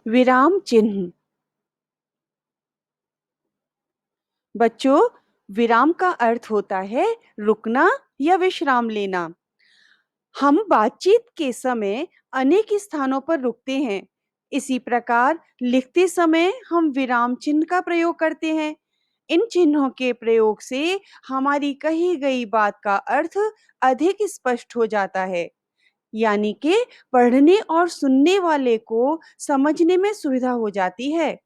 विराम चिन्ह। बच्चों, विराम का अर्थ होता है रुकना या विश्राम लेना। हम बातचीत के समय अनेक स्थानों पर रुकते हैं। इसी प्रकार लिखते समय हम विराम चिन्ह का प्रयोग करते हैं। इन चिन्हों के प्रयोग से हमारी कही गई बात का अर्थ अधिक स्पष्ट हो जाता है, यानी कि पढ़ने और सुनने वाले को समझने में सुविधा हो जाती है।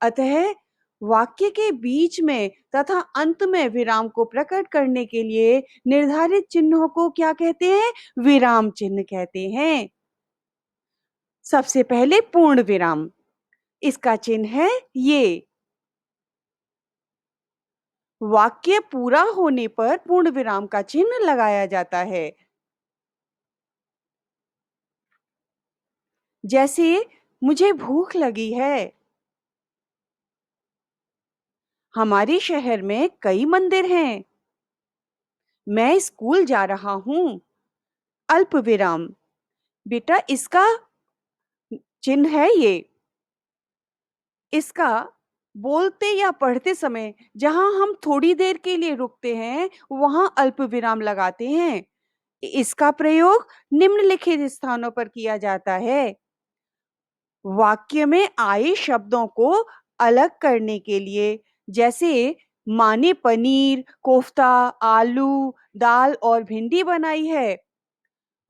अतः वाक्य के बीच में तथा अंत में विराम को प्रकट करने के लिए निर्धारित चिन्हों को क्या कहते हैं? विराम चिन्ह कहते हैं। सबसे पहले पूर्ण विराम। इसका चिन्ह है ये। वाक्य पूरा होने पर पूर्ण विराम का चिन्ह लगाया जाता है। जैसे मुझे भूख लगी है। हमारे शहर में कई मंदिर हैं। मैं स्कूल जा रहा हूं। अल्प विराम। बेटा, इसका चिन्ह है ये। इसका बोलते या पढ़ते समय जहां हम थोड़ी देर के लिए रुकते हैं, वहां अल्प विराम लगाते हैं। इसका प्रयोग निम्नलिखित स्थानों पर किया जाता है। वाक्य में आए शब्दों को अलग करने के लिए, जैसे माँ ने पनीर, कोफ्ता, आलू, दाल और भिंडी बनाई है।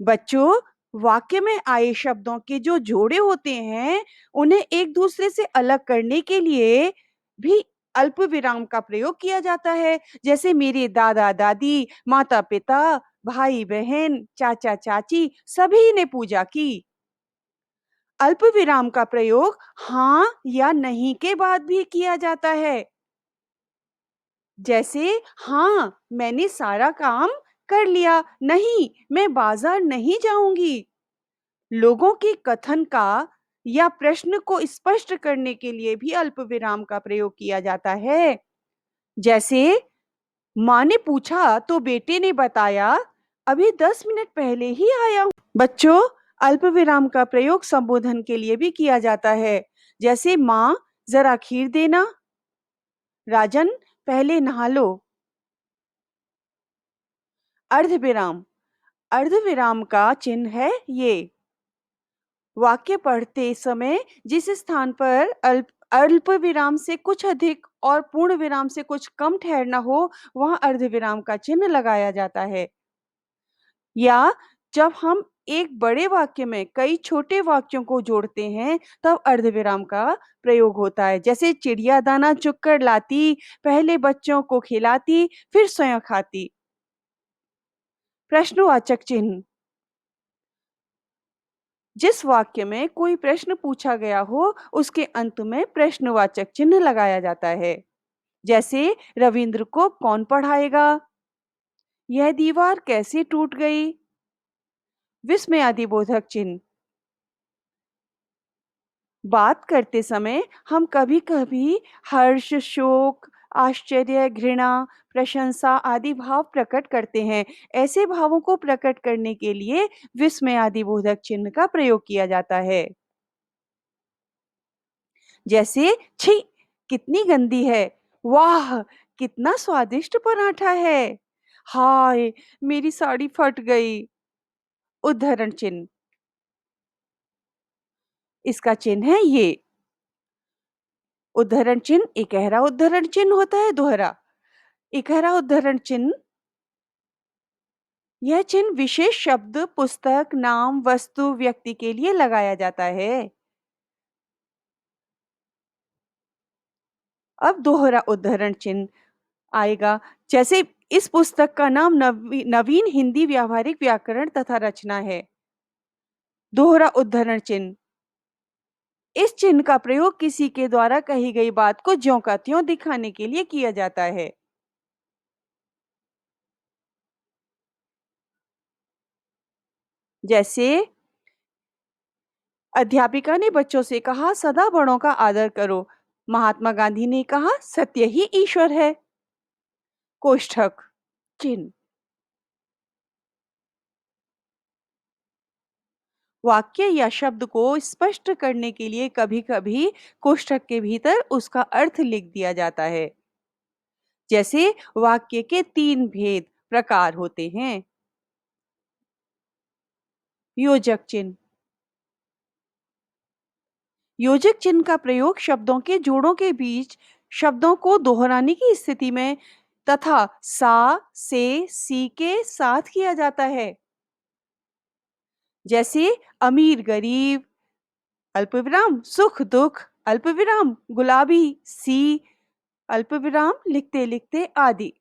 बच्चों, वाक्य में आए शब्दों के जो जोड़े होते हैं, उन्हें एक दूसरे से अलग करने के लिए भी अल्प विराम का प्रयोग किया जाता है। जैसे मेरे दादा दादी, माता पिता, भाई बहन, चाचा चाची सभी ने पूजा की। अल्प विराम का प्रयोग हाँ या नहीं के बाद भी किया जाता है। जैसे हाँ, मैंने सारा काम कर लिया, नहीं, मैं बाजार नहीं जाऊंगी। लोगों के कथन का या प्रश्न को स्पष्ट करने के लिए भी अल्प विराम का प्रयोग किया जाता है। जैसे माँ ने पूछा तो बेटे ने बताया, अभी 10 मिनट पहले ही आया हूं। बच्चों, अल्प विराम का प्रयोग संबोधन के लिए भी किया जाता है। जैसे माँ, जरा खीर देना। राजन, पहले नहा लो। अर्ध विराम। अर्ध विराम का चिन्ह है ये। वाक्य पढ़ते समय जिस स्थान पर अल्प अल्प विराम से कुछ अधिक और पूर्ण विराम से कुछ कम ठहरना हो, वहां अर्ध विराम का चिन्ह लगाया जाता है। या जब हम एक बड़े वाक्य में कई छोटे वाक्यों को जोड़ते हैं, तब अर्धविराम का प्रयोग होता है। जैसे चिड़िया दाना चुग कर लाती, पहले बच्चों को खिलाती, फिर स्वयं खाती। प्रश्नवाचक चिन्ह। जिस वाक्य में कोई प्रश्न पूछा गया हो, उसके अंत में प्रश्नवाचक चिन्ह लगाया जाता है। जैसे रविंद्र को कौन पढ़ाएगा? यह दीवार कैसे टूट गई? विस्मयादिबोधक चिन्ह। बात करते समय हम कभी-कभी हर्ष, शोक, आश्चर्य, घृणा, प्रशंसा आदि भाव प्रकट करते हैं। ऐसे भावों को प्रकट करने के लिए विस्मयादिबोधक चिन्ह का प्रयोग किया जाता है। जैसे छी! कितनी गंदी है। वाह! कितना स्वादिष्ट पराठा है। हाय! मेरी साड़ी फट गई। उद्धरण चिन्ह। इसका चिन्ह है ये। उद्धरण चिन्ह इकहरा उद्धरण चिन्ह होता है, दोहरा। इकहरा उद्धरण चिन्ह, यह चिन्ह विशेष शब्द, पुस्तक, नाम, वस्तु, व्यक्ति के लिए लगाया जाता है। अब दोहरा उद्धरण चिन्ह आएगा। जैसे इस पुस्तक का नाम नवीन हिंदी व्यावहारिक व्याकरण तथा रचना है। दोहरा उद्धरण चिन्ह। इस चिन्ह का प्रयोग किसी के द्वारा कही गई बात को ज्यों का त्यों दिखाने के लिए किया जाता है। जैसे अध्यापिका ने बच्चों से कहा, सदा बड़ों का आदर करो। महात्मा गांधी ने कहा, सत्य ही ईश्वर है। कोष्ठक चिन्ह। वाक्य या शब्द को स्पष्ट करने के लिए कभी-कभी कोष्ठक के भीतर उसका अर्थ लिख दिया जाता है। जैसे वाक्य के 3 भेद प्रकार होते हैं। योजक चिन्ह। योजक चिन्ह का प्रयोग शब्दों के जोड़ों के बीच शब्दों को दोहराने की स्थिति में तथा सा, से, सी के साथ किया जाता है। जैसे अमीर गरीब, अल्पविराम सुख दुख, अल्पविराम गुलाबी सी, अल्पविराम लिखते लिखते आदि।